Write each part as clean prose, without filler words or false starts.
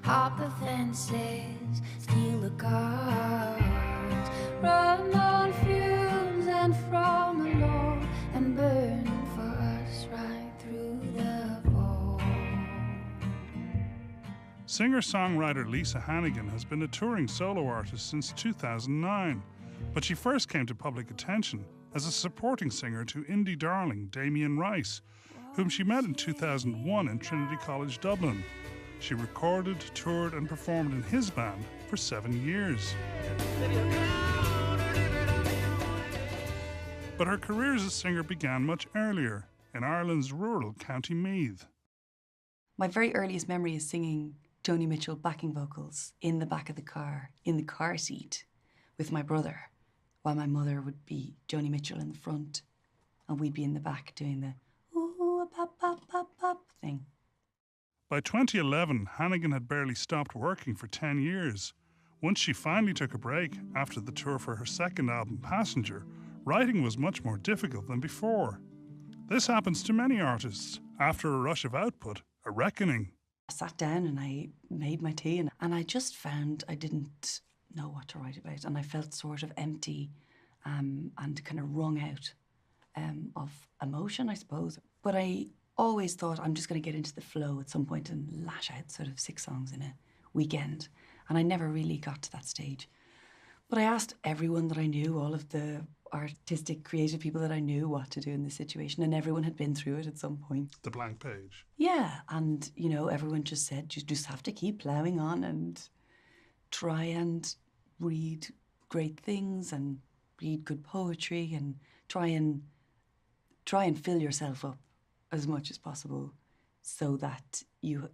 hop the fences, steal the cars, run on fumes and from alone, and burn for us right through the fall. Singer-songwriter Lisa Hannigan has been a touring solo artist since 2009, but she first came to public attention as a supporting singer to indie darling Damien Rice, whom she met in 2001 in Trinity College, Dublin. She recorded, toured and performed in his band for 7 years. But her career as a singer began much earlier, in Ireland's rural County Meath. My very earliest memory is singing Joni Mitchell backing vocals in the back of the car, in the car seat, with my brother, while my mother would be Joni Mitchell in the front, and we'd be in the back doing the ooh, pop, pop, pop, pop thing. By 2011, Hannigan had barely stopped working for 10 years. Once she finally took a break after the tour for her second album, Passenger, writing was much more difficult than before. This happens to many artists. After a rush of output, a reckoning. I sat down and I made my tea and I just found I didn't know what to write about, and I felt sort of empty and kind of wrung out of emotion, I suppose. But I always thought I'm just going to get into the flow at some point and lash out sort of 6 songs in a weekend. And I never really got to that stage. But I asked everyone that I knew, all of the artistic, creative people that I knew, what to do in this situation, and everyone had been through it at some point. The blank page. Yeah, and, you know, everyone just said, you just have to keep ploughing on and try and read great things and read good poetry and try and fill yourself up as much as possible so that you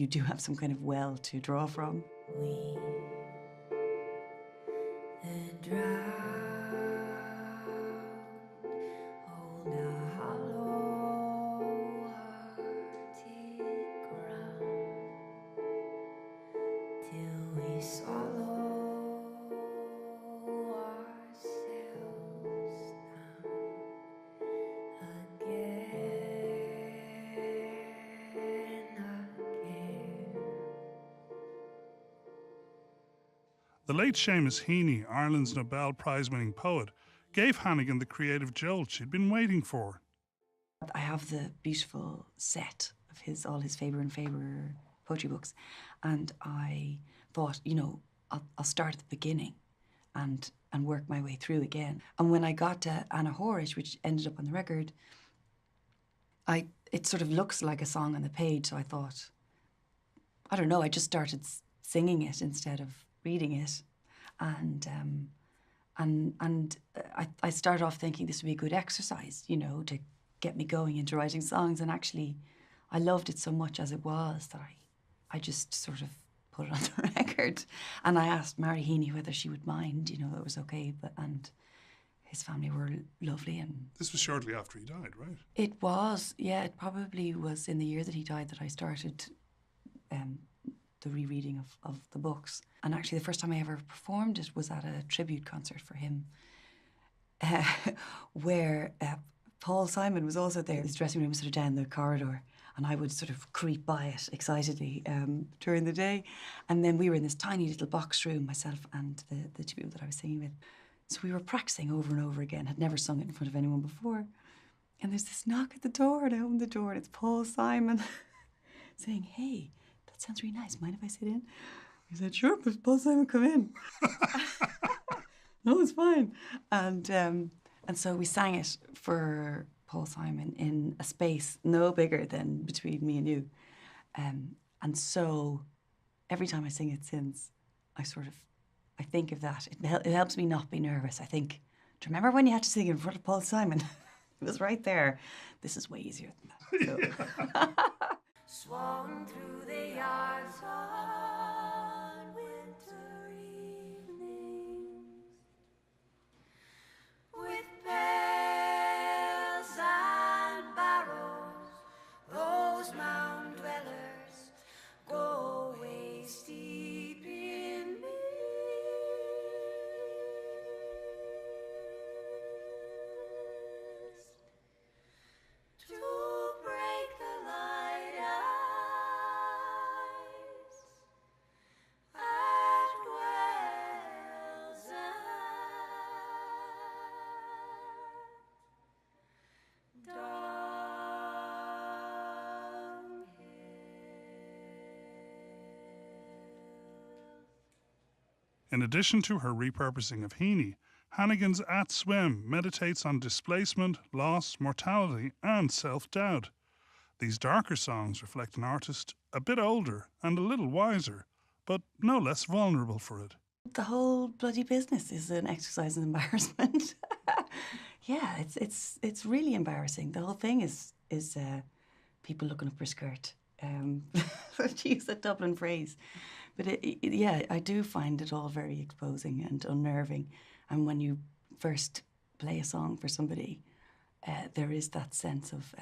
do have some kind of well to draw from. We, the drought, hold a hollow hearted ground till we swallow ourselves down again. The late Seamus Heaney, Ireland's Nobel Prize-winning poet, gave Hannigan the creative jolt she'd been waiting for. I have the beautiful set of all his Faber and Faber poetry books, and I thought, you know, I'll start at the beginning and work my way through again. And when I got to Anna Horish, which ended up on the record, it sort of looks like a song on the page, so I thought, I don't know, I just started singing it instead of reading it, and I started off thinking this would be a good exercise, you know, to get me going into writing songs, and actually I loved it so much as it was that I just sort of put it on the record. And I asked Mary Heaney whether she would mind, you know, it was okay, and his family were lovely. And This was shortly after he died, right? it was, yeah, it probably was in the year that he died that I started the rereading of the books. And actually the first time I ever performed it was at a tribute concert for him, where Paul Simon was also there. His dressing room was sort of down the corridor, and I would sort of creep by it excitedly during the day. And then we were in this tiny little box room, myself and the 2 people that I was singing with. So we were practicing over and over again, had never sung it in front of anyone before. And there's this knock at the door, and I opened the door, and it's Paul Simon saying, "Hey, that sounds really nice. Mind if I sit in?" I said, "Sure, but Paul Simon, come in." No, it's fine. And so we sang it for Paul Simon in a space no bigger than between me and you. And so every time I sing it since, I think of that. It helps me not be nervous. I think, do you remember when you had to sing in front of Paul Simon? It was right there. This is way easier than that. So. Swung through the yards on winter evenings with pails and barrows, those mound dwellers go waist deep in mist. To break the light eyes In addition to her repurposing of Heaney, Hannigan's At Swim meditates on displacement, loss, mortality, and self-doubt. These darker songs reflect an artist a bit older and a little wiser, but no less vulnerable for it. The whole bloody business is an exercise in embarrassment. Yeah, it's really embarrassing. The whole thing is people looking up her skirt. To use that Dublin phrase. But yeah, I do find it all very exposing and unnerving. And when you first play a song for somebody, there is that sense of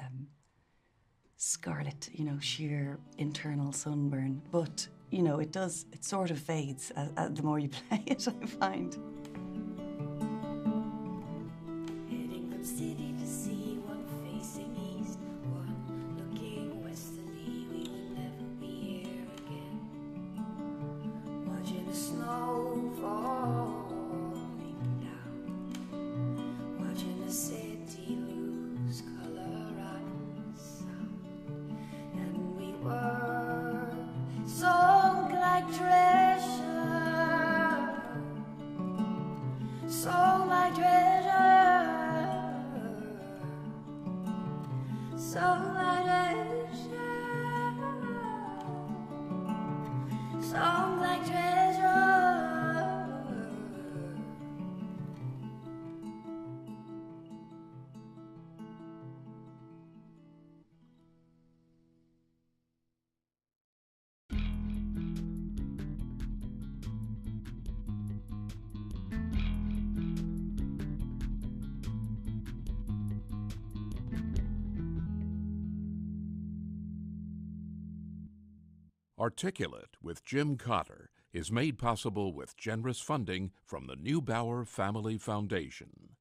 scarlet, sheer internal sunburn. But, it sort of fades the more you play it, I find. Heading from city to sea, one facing east, one looking westerly. We would never be here again. Watching the snow falling down, watching the city lose color and sound, and we were sunk like treasure, sunk like treasure, sunk like treasure, sunk like treasure. Articulate with Jim Cotter is made possible with generous funding from the Neubauer Family Foundation.